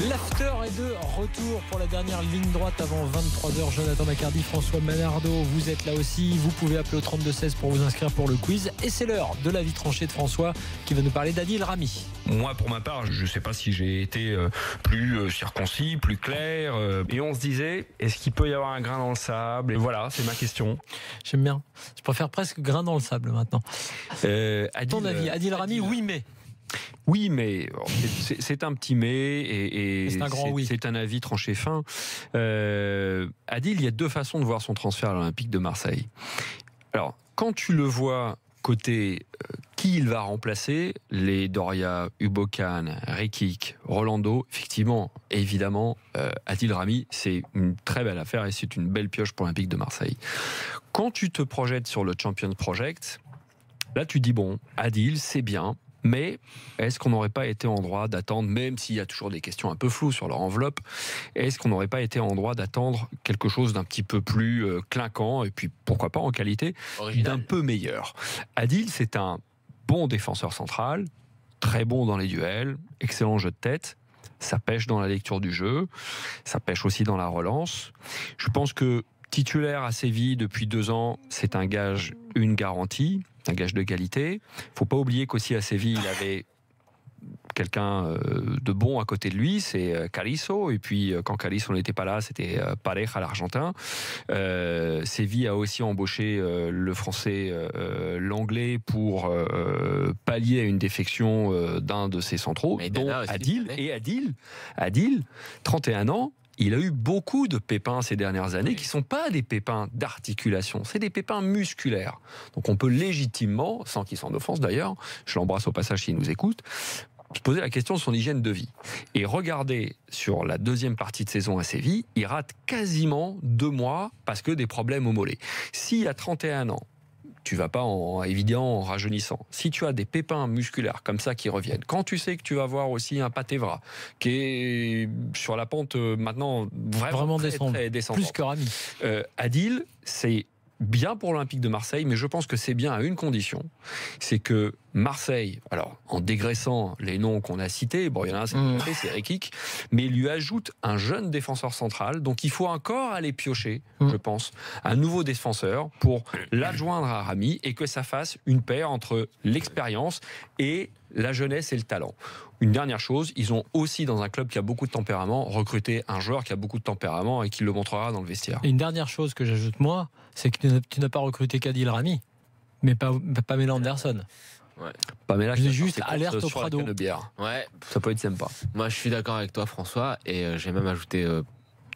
L'after est de retour pour la dernière ligne droite avant 23h. Jonathan Macardy, François Manardo, vous êtes là aussi. Vous pouvez appeler au 32-16 pour vous inscrire pour le quiz. Et c'est l'heure de l'avis tranché de François qui va nous parler d'Adil Rami. Moi, pour ma part, je ne sais pas si j'ai été plus circoncis, plus clair. Et on se disait, est-ce qu'il peut y avoir un grain dans le sable? Et voilà, c'est ma question. J'aime bien. Je préfère presque grain dans le sable maintenant. Ton avis, Adil Rami, oui mais. Oui, mais c'est un petit mais et c'est un grand oui. C'est un avis tranché fin. Adil, il y a deux façons de voir son transfert à l'Olympique de Marseille. Alors, quand tu le vois côté qui il va remplacer, les Doria, Ubokan, Rekik, Rolando, effectivement, évidemment, Adil Rami, c'est une très belle affaire et c'est une belle pioche pour l'Olympique de Marseille. Quand tu te projettes sur le Champions Project, là tu dis bon, Adil, c'est bien. Mais est-ce qu'on n'aurait pas été en droit d'attendre, même s'il y a toujours des questions un peu floues sur leur enveloppe, est-ce qu'on n'aurait pas été en droit d'attendre quelque chose d'un petit peu plus clinquant et puis pourquoi pas en qualité d'un peu meilleur? Adil, c'est un bon défenseur central, très bon dans les duels, excellent jeu de tête. Ça pêche dans la lecture du jeu, ça pêche aussi dans la relance. Je pense que titulaire à Séville depuis 2 ans, c'est un gage, une garantie, un gage de qualité. Il ne faut pas oublier qu'aussi à Séville, il avait quelqu'un de bon à côté de lui, c'est Carriço. Et puis, quand Carriço n'était pas là, c'était Pareja, l'Argentin. Séville a aussi embauché le Français, l'Anglais, pour pallier à une défection d'un de ses centraux, dont Adil. Et Adil, 31 ans, il a eu beaucoup de pépins ces dernières années qui ne sont pas des pépins d'articulation, c'est des pépins musculaires. Donc on peut légitimement, sans qu'il s'en offense d'ailleurs, je l'embrasse au passage s'il nous écoute, se poser la question de son hygiène de vie. Et regardez, sur la deuxième partie de saison à Séville, il rate quasiment 2 mois parce que des problèmes au mollet. S'il a 31 ans, tu vas pas en rajeunissant. Si tu as des pépins musculaires comme ça qui reviennent, quand tu sais que tu vas voir aussi un Patevra qui est sur la pente maintenant vraiment très descendante. Plus que Rami. Adil, c'est bien pour l'Olympique de Marseille, mais je pense que c'est bien à une condition, c'est que Marseille, alors en dégraissant les noms qu'on a cités, bon, il y en a un, c'est Rekik, mais il lui ajoute un jeune défenseur central, donc il faut encore aller piocher, je pense, un nouveau défenseur pour l'adjoindre à Rami et que ça fasse une paire entre l'expérience et la jeunesse et le talent. Une dernière chose, ils ont aussi, dans un club qui a beaucoup de tempérament, recruté un joueur qui a beaucoup de tempérament et qui le montrera dans le vestiaire. Et une dernière chose que j'ajoute moi, c'est que tu n'as pas recruté qu'Adil Rami, mais pas Pamela Anderson. Ouais. Pamela, je dis juste alerte au Prado. Ouais. Ça peut être sympa. Moi, je suis d'accord avec toi, François, et j'ai même ajouté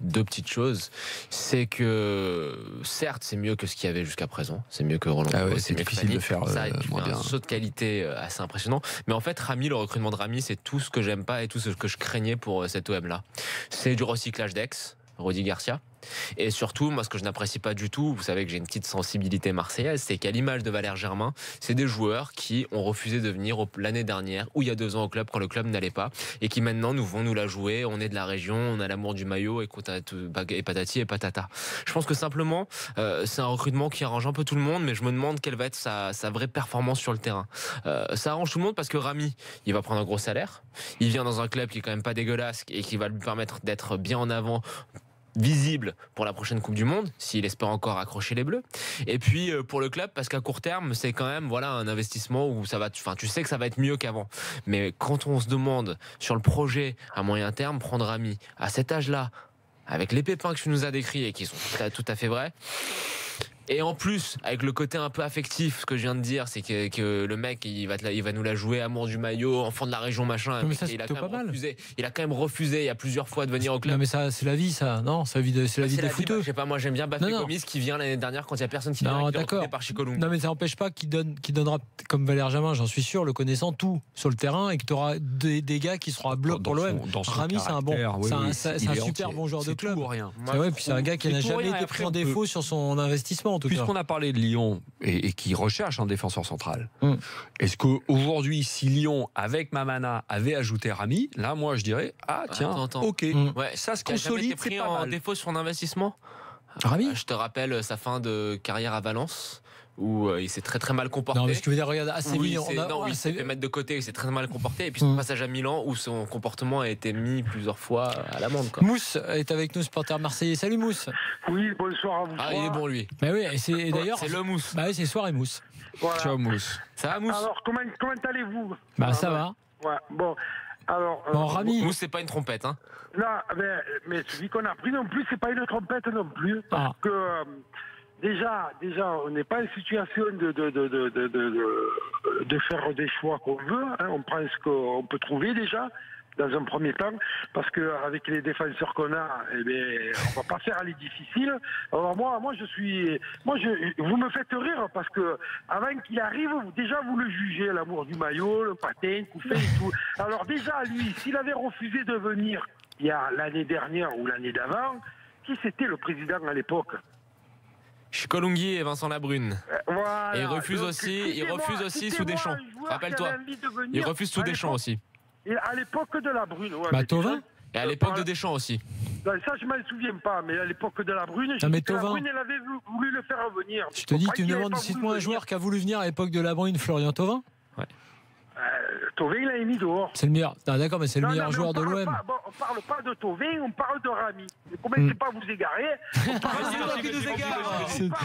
2 petites choses. C'est que certes, c'est mieux que ce qu'il y avait jusqu'à présent. C'est mieux que Roland. Ah ouais, c'est difficile de faire ça, moins bien. Un saut de qualité assez impressionnant. Mais en fait, Rami, le recrutement de Rami, c'est tout ce que j'aime pas et tout ce que je craignais pour cet OM là. C'est du recyclage d'ex, Rudi Garcia. Et surtout, moi, ce que je n'apprécie pas du tout, vous savez que j'ai une petite sensibilité marseillaise, c'est qu'à l'image de Valère Germain, c'est des joueurs qui ont refusé de venir l'année dernière ou il y a 2 ans au club quand le club n'allait pas et qui maintenant vont nous la jouer. On est de la région, on a l'amour du maillot et patati et patata. Je pense que simplement, c'est un recrutement qui arrange un peu tout le monde, mais je me demande quelle va être sa vraie performance sur le terrain. Ça arrange tout le monde parce que Rami, il va prendre un gros salaire. Il vient dans un club qui est quand même pas dégueulasse et qui va lui permettre d'être bien en avant, visible pour la prochaine Coupe du Monde, s'il espère encore accrocher les Bleus. Et puis pour le club, parce qu'à court terme, c'est quand même un investissement où ça va, tu sais que ça va être mieux qu'avant. Mais quand on se demande sur le projet à moyen terme, prendre Rami à cet âge-là, avec les pépins que tu nous as décrits et qui sont tout à fait vrais. Et en plus, avec le côté un peu affectif, ce que je viens de dire, c'est que le mec, il va nous la jouer, amour du maillot, enfant de la région, machin. Mais ça, il a quand même refusé il y a plusieurs fois de venir au club. Non mais ça, c'est la vie, ça. Non, c'est la vie des footeux. Je sais pas, moi j'aime bien Bafé Gomis qui vient l'année dernière quand il y a personne qui vient recruté par Chicolung. Non mais ça n'empêche pas qu'il donnera, comme Valère Germain, j'en suis sûr, le connaissant, tout sur le terrain et que tu auras des gars qui seront à bloc pour l'OM. Rami, c'est un super bon joueur de club. Puis c'est un gars qui n'a jamais été pris en défaut sur son investissement. Puisqu'on a parlé de Lyon et qui recherche un défenseur central, est-ce qu'aujourd'hui, si Lyon, avec Mamana, avait ajouté Rami, là, moi, je dirais, ok, ça se consolide, c'est pas mal. En défaut sur son investissement. Rami, je te rappelle sa fin de carrière à Valence. où il s'est très très mal comporté. Non, mais ce que je veux dire, regarde, à Séville, il s'est fait mettre de côté, il s'est très mal comporté. Et puis son passage à Milan, où son comportement a été mis plusieurs fois à l'amende. Mousse est avec nous, supporter marseillais. Salut Mousse. Oui, bonsoir à vous. Ah, il est bon lui. Bah oui, et d'ailleurs, c'est le Mousse. Bah oui, c'est soir et Mousse. Voilà. Ciao Mousse. Ça va Mousse? Alors, comment allez-vous? Bah ça va. Ouais, bon. Alors, Rami. Mousse, c'est pas une trompette, hein? Non, mais celui qu'on a pris non plus, c'est pas une trompette non plus. Parce que déjà, on n'est pas en situation de faire des choix qu'on veut. Hein. On prend ce qu'on peut trouver déjà, dans un premier temps, parce qu'avec les défenseurs qu'on a, on va pas faire aller difficile. Alors moi, vous me faites rire parce que avant qu'il arrive, déjà vous le jugez, l'amour du maillot, le patin, Couffin et tout. Alors déjà, lui, s'il avait refusé de venir il y a l'année dernière ou l'année d'avant, qui c'était le président à l'époque? Colunghi et Vincent Labrune. Voilà. Et il refuse aussi sous Deschamps. Rappelle-toi. Il refuse sous Deschamps aussi. Et à l'époque de Labrune. Ouais, Thauvin. Et à l'époque de Deschamps aussi. Ça, je m'en souviens pas, mais à l'époque de Labrune, Labrune, elle avait voulu le faire revenir. Je te dis, tu me demandes, cite-moi un joueur qui a voulu venir à l'époque de Labrune, Florian Thauvin. Ouais. Thauvin, il l'a mis dehors. C'est le meilleur. Ah, d'accord, mais c'est le meilleur joueur de l'OM. On parle pas de Thauvin, on parle de Rami. Ne commencez pas à vous égarer.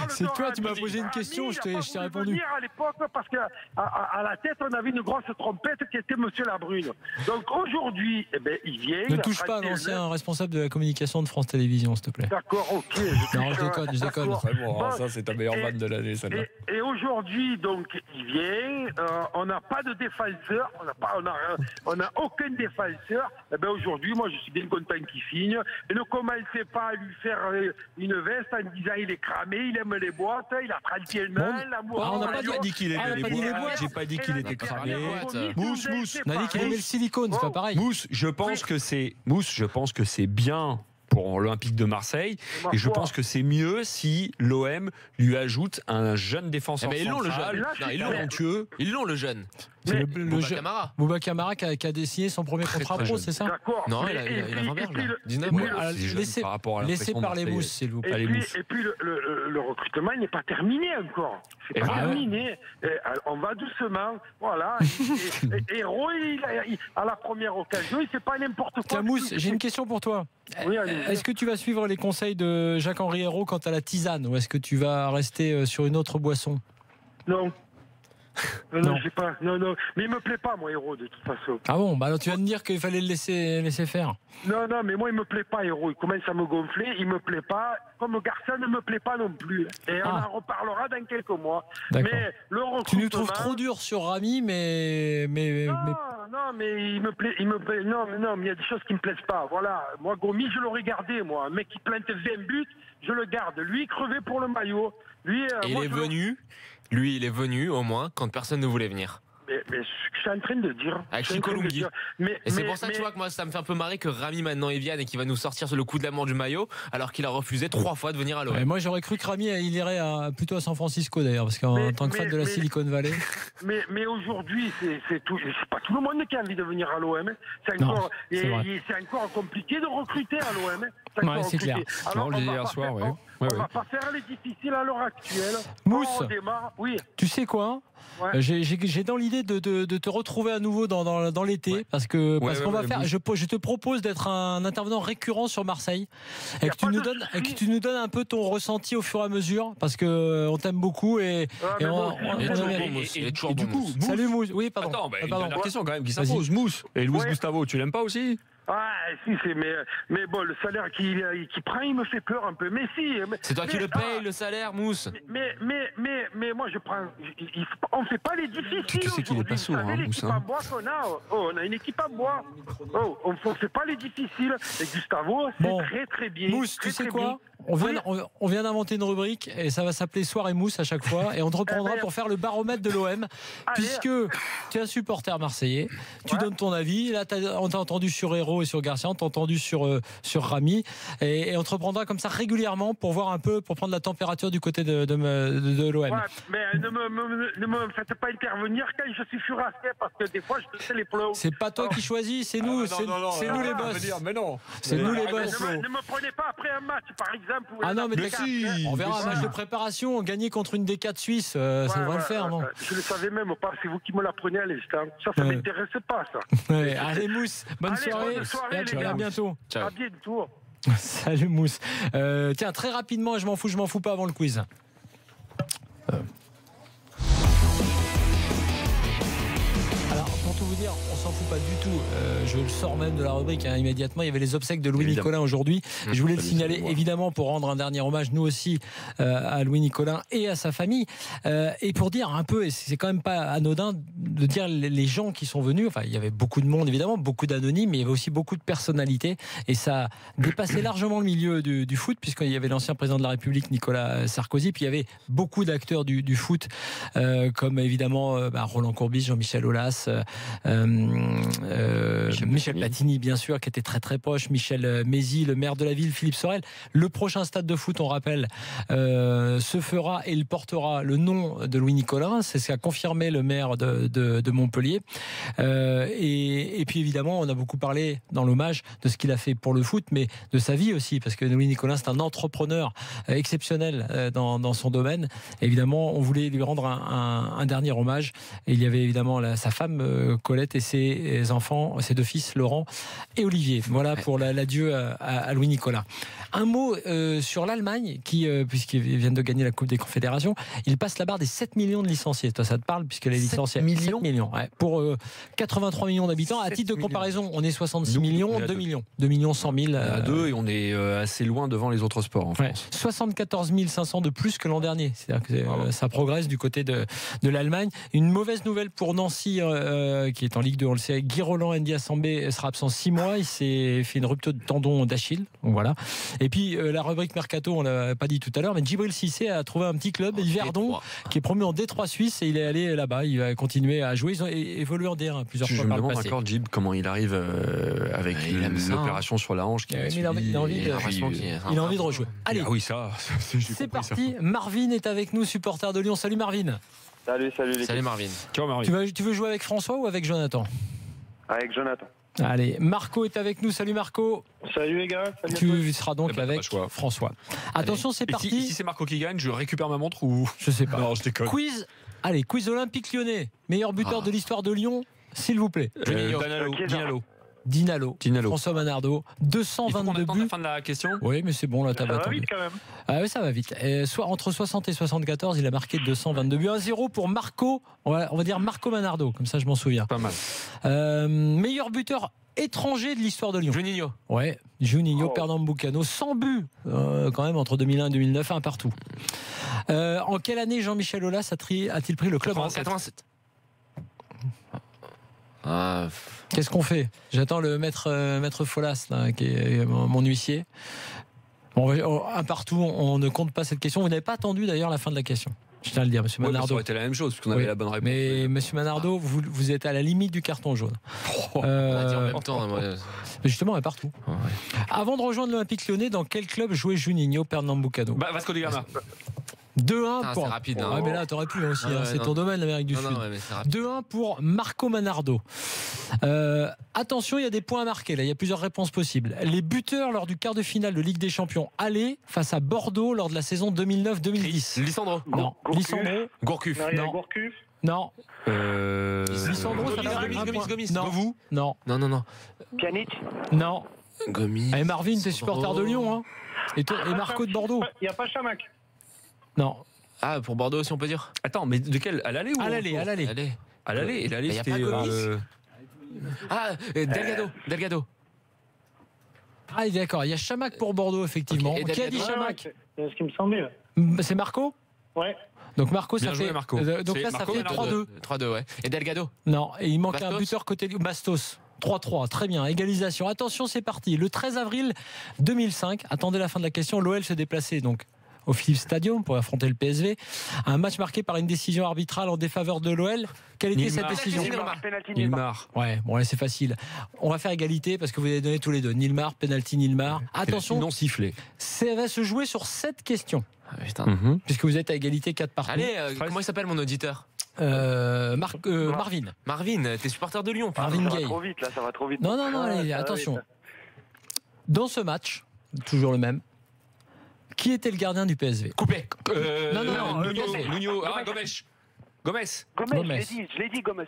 C'est toi, tu m'as posé une question, je t'ai répondu. À l'époque, parce qu'à la tête, on avait une grosse trompette qui était Monsieur Labrune. Donc aujourd'hui, il vient. Ne touche pas à l'ancien responsable de la communication de France Télévisions, s'il te plaît. D'accord, ok. Non, je déconne. Bon, ça, c'est ta meilleure vanne de l'année, celle-là. Et aujourd'hui, donc, il vient. On n'a pas de défenseur. On n'a aucun défenseur. Aujourd'hui, moi, je suis bien content qu'il signe. Et ne commencez pas à lui faire une veste en disant il est cramé, il aime les boîtes, il a 31 ans, l'amour. On n'a pas dit qu'il aimait les boîtes. J'ai pas dit qu'il était cramé. Mousse. On a dit qu'il aimait le silicone, c'est pas pareil. Mousse, je pense que c'est bien pour l'Olympique de Marseille, et je pense que c'est mieux si l'OM lui ajoute un jeune défenseur central, talentueux. Ils l'ont le jeune. C'est Bouba Camara qui a dessiné son premier contrat pro, c'est ça? D'accord. Non, il a 20 berges, 19 Laissez parler Mousse, s'il vous plaît. Et puis le recrutement n'est pas terminé encore. C'est pas terminé. On va doucement. Voilà. Héros, à la première occasion, il fait pas n'importe quoi. Tiens, Mousse, j'ai une question pour toi. Oui, est-ce que tu vas suivre les conseils de Jacques-Henri Hérault quant à la tisane, ou est-ce que tu vas rester sur une autre boisson? Non. Non, je sais pas. Non. Mais il me plaît pas, moi, Hérault, de toute façon. Ah bon, alors tu vas me dire qu'il fallait le laisser faire. Non, mais moi, il me plaît pas, Hérault. Il commence à me gonfler, il me plaît pas. Comme Garcia ne me plaît pas non plus. Et on en reparlera dans quelques mois. D'accord. Mais le recrutement... Tu nous trouves trop dur sur Rami, mais... Non, mais il me plaît. Non, mais il y a des choses qui me plaisent pas. Voilà. Moi, Gomis, je l'aurais gardé, moi. Un mec qui plante 20 buts, je le garde. Lui, il crevait pour le maillot. Lui, il est venu au moins quand personne ne voulait venir. Mais ce que je suis en train de dire. Avec Colunghi. Et c'est pour ça, tu vois, que moi, ça me fait un peu marrer que Rami maintenant il vienne et qu'il va nous sortir sur le coup de l'amour du maillot, alors qu'il a refusé 3 fois de venir à l'OM. Moi, j'aurais cru que Rami il irait plutôt à San Francisco d'ailleurs, parce qu'en tant que fan de la Silicon Valley. Mais aujourd'hui, c'est pas tout le monde qui a envie de venir à l'OM. C'est encore compliqué de recruter à l'OM. C'est clair. Alors, on le disait hier soir, oui. On va pas faire les difficiles à l'heure actuelle. Mousse, oui. Tu sais quoi? Ouais. J'ai dans l'idée de te retrouver à nouveau dans l'été, parce qu'on va faire. Je te propose d'être un intervenant récurrent sur Marseille et que tu nous donnes un peu ton ressenti au fur et à mesure, parce que on t'aime beaucoup et du coup. Salut Mousse. Oui, pardon. Attends, une dernière question quand même qui s'impose. Mousse et Luis Gustavo, tu l'aimes pas aussi? Mais bon, le salaire qu'il prend, il me fait peur un peu. Mais si. C'est toi qui le payes, le salaire, Mousse. Mais moi, je prends. On fait pas les difficiles. Tu sais qu'il est pas sourd, Mousse. On a une équipe à bois. On fait pas les difficiles. Et Gustavo, c'est très très bien. Mousse, tu sais quoi? On vient d'inventer une rubrique et ça va s'appeler Soir et Mousse à chaque fois, et on te reprendra pour faire le baromètre de l'OM, puisque tu es un supporter marseillais, tu donnes ton avis. Là, on t'a entendu sur Hérault et sur Garcia, on t'a entendu sur Rami, et on te reprendra comme ça régulièrement pour voir un peu, pour prendre la température du côté de l'OM. Ouais, mais ne me faites pas intervenir quand je suis furassé, parce que des fois je te sais les plots. C'est pas toi qui choisis, c'est nous, c'est nous les boss. Mais non. C'est nous les boss. Ne me prenez pas après un match, par exemple. exemple. Ah non, mais si. On verra un match de préparation, gagner contre une D4 suisse, ça devrait le faire, non? Je le savais même pas, c'est vous qui me l'apprenez à l'instant. Ça m'intéressait pas, ça. Ouais. Allez, Mousse, bonne soirée. Et à bientôt. Ciao. À bientôt. Salut, Mousse. Tiens, très rapidement, je m'en fous pas avant le quiz. Alors, pour tout vous dire, on s'en fout pas du tout. Je le sors même de la rubrique immédiatement. Il y avait les obsèques de Louis Nicolin aujourd'hui. Je voulais le signaler évidemment pour rendre un dernier hommage, nous aussi, à Louis Nicolin et à sa famille. Et pour dire un peu, et c'est quand même pas anodin de dire les gens qui sont venus. Enfin, il y avait beaucoup de monde évidemment, beaucoup d'anonymes, mais il y avait aussi beaucoup de personnalités. Et ça dépassait largement le milieu du foot, puisqu'il y avait l'ancien président de la République, Nicolas Sarkozy. Puis il y avait beaucoup d'acteurs du foot, comme évidemment Roland Courbis, Jean-Michel Aulas. Michel Platini, bien sûr, qui était très très proche, Michel Mézy, le maire de la ville, Philippe Sorel. Le prochain stade de foot, on rappelle, se fera et il portera le nom de Louis Nicolin. C'est ce qu'a confirmé le maire de Montpellier. Et puis évidemment, on a beaucoup parlé dans l'hommage de ce qu'il a fait pour le foot, mais de sa vie aussi, parce que Louis Nicolin, c'est un entrepreneur exceptionnel dans son domaine. Évidemment, on voulait lui rendre un dernier hommage. Et il y avait évidemment sa femme Colette et ses enfants, ses deux fils, Laurent et Olivier. Voilà pour l'adieu à Louis Nicolin. Un mot sur l'Allemagne, qui, puisqu'ils viennent de gagner la Coupe des Confédérations, ils passent la barre des 7 millions de licenciés. Toi, ça te parle, puisque les licenciés... 7 millions ouais, pour 83 millions d'habitants. À titre de comparaison, on est 66 millions, 2 millions. 2 millions 100 000. À 2 et on est assez loin devant les autres sports en France. 74 500 de plus que l'an dernier. C'est-à-dire que ça progresse du côté de l'Allemagne. Une mauvaise nouvelle pour Nancy, qui est en Ligue 2, on le sait. Guy Roland Ndiassambé sera absent 6 mois. Il s'est fait une rupture de tendon d'Achille. Donc voilà. Et puis la rubrique Mercato, on l'a pas dit tout à l'heure, mais Djibril Cissé a trouvé un petit club, Yverdon, qui est promu en D3 Suisse, et il est allé là-bas. Il va continuer à jouer. Ils ont évolué en D1 plusieurs fois par le passé. Je me demande encore, Djib, comment il arrive avec l'opération sur la hanche. Il a envie de rejouer. Allez, oui, ça. C'est parti. Marvin est avec nous, supporter de Lyon. Salut Marvin. Salut Marvin. Ciao Marvin. Tu veux jouer avec François ou avec Jonathan? Avec Jonathan. Allez, Marco est avec nous. Salut Marco. Salut les gars. Tu seras donc avec François. Attention, c'est parti. Si c'est Marco qui gagne, je récupère ma montre ou je sais pas. Non, je déconne. Quiz. Allez, quiz olympique lyonnais. Meilleur buteur de l'histoire de Lyon, s'il vous plaît. Dinalo. François Manardo. 222 buts. La fin de la question. Oui, mais c'est bon, là, ça va vite quand même. Ah oui, ça va vite. Soit entre 60 et 74, il a marqué 222 buts. 1-0 pour Marco. On va dire Marco Manardo, comme ça je m'en souviens. Pas mal. Meilleur buteur étranger de l'histoire de Lyon. Juninho. Ouais, Juninho, Pernambucano. 100 buts quand même entre 2001 et 2009, un partout. En quelle année Jean-Michel Aulas a-t-il pris le club? 87. Qu'est-ce qu'on fait? J'attends le maître Folas, là, qui est mon huissier. Un partout, on ne compte pas cette question. Vous n'avez pas attendu d'ailleurs la fin de la question. Je tiens à le dire, monsieur Manardo. Ça aurait été la même chose, puisqu'on avait la bonne réponse. Mais monsieur Manardo, vous êtes à la limite du carton jaune. On va dire en même temps. Mais justement, à partout. Ouais. Avant de rejoindre l'Olympique Lyonnais, dans quel club jouait Juninho Pernambucano? Vasco da Gama. 2-1 pour. C'est rapide. Ah, mais là, t'aurais pu aussi. C'est ton domaine, l'Amérique du Sud. 2-1 pour Marco Manardo. Attention, il y a des points à marquer. Là, il y a plusieurs réponses possibles. Les buteurs lors du quart de finale de Ligue des Champions aller face à Bordeaux lors de la saison 2009-2010. Lissandro. Non. Lissandro. Gourcuff. Non. Lissandro, ça fait Gomis. Non. Vous. Non. Pjanic. Non. Gomis. Et Marvin, t'es supporter de Lyon, hein. Et Marco de Bordeaux. Il n'y a pas Chamac. Non. Ah, pour Bordeaux aussi, on peut dire. Attends, mais de quel? À l'aller ou à l'aller? À l'aller, et l'aller, c'était. Delgado. Ah, d'accord. Il y a Chamac pour Bordeaux, effectivement. Okay. Qui a dit Chamac? C'est ce qui me semblait. C'est Marco? Ouais. Donc Marco, bien ça joué, fait. Marco. Donc là, ça fait 3-2. 3-2, ouais. Et Delgado? Non. Et il manque Bastos? un buteur côté Bastos. 3-3, très bien, égalisation. Attention, c'est parti. Le 13 avril 2005, attendez la fin de la question, l'OL se déplaçait donc au Philips Stadium pour affronter le PSV. Un match marqué par une décision arbitrale en défaveur de l'OL. Quelle était cette décision? Nilmar. Ouais, bon là c'est facile. On va faire égalité parce que vous avez donné tous les deux. Nilmar, penalty Nilmar. Attention, non sifflé. Ça va se jouer sur 7 questions. Putain. Puisque vous êtes à égalité 4 partout. Allez, comment il s'appelle mon auditeur? Marvin. Marvin, t'es supporter de Lyon. Marvin Gaye. Ça va trop vite. Non, allez, attention. Dans ce match, toujours le même, Qui était le gardien du PSV? Coupé. Non, Nuno. Gomez. Je l'ai dit, Gomez.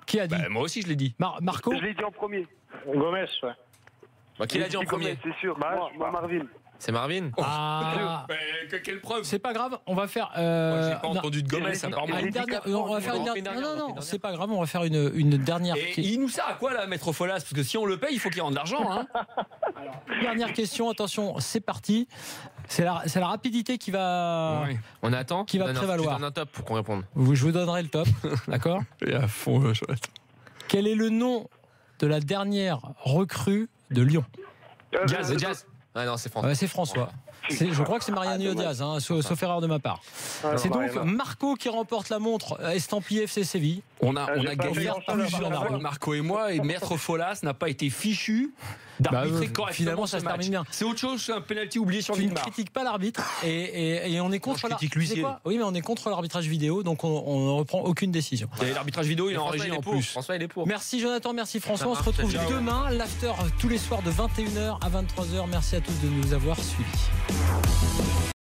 Qui a dit? Moi aussi, je l'ai dit. Marco? Je l'ai dit en premier. Gomez, ouais. Qui l'a dit en premier? C'est sûr. Moi, Marvin. C'est Marvin. Quelle preuve? C'est pas grave, on va faire. Moi, j'ai pas entendu de Gomez, apparemment. On va faire une dernière. Non, c'est pas grave, on va faire une dernière. Et il nous sert à quoi là, Maître Folas? Parce que si on le paye, il faut qu'il rende l'argent. Hein. Dernière question, attention, c'est parti. C'est la rapidité qui va. Ouais. On attend. Qui va prévaloir. Tu donnes un top pour qu'on réponde. Je vous donnerai le top, d'accord? Et à fond, chouette. Quel est le nom de la dernière recrue de Lyon? Diaz. Ah non, c'est François. C'est François. Je crois que c'est Mariano Diaz, sauf erreur de ma part. C'est donc Marco qui remporte la montre estampillée FC Séville. On a gagné plusieurs, Marco et moi, et Maître Folas n'a pas été fichu d'arbitrer correctement. Finalement, ça se termine bien. C'est autre chose, c'est un penalty oublié sur l'île. Tu ne critiques pas l'arbitre et on est contre l'arbitrage. Oui, mais on est contre l'arbitrage vidéo, donc on ne reprend aucune décision. Et l'arbitrage vidéo, il est en régie en plus. François, il est pour. Merci Jonathan, merci François. On se retrouve demain, l'after tous les soirs de 21h à 23h. Merci à tous de nous avoir suivis.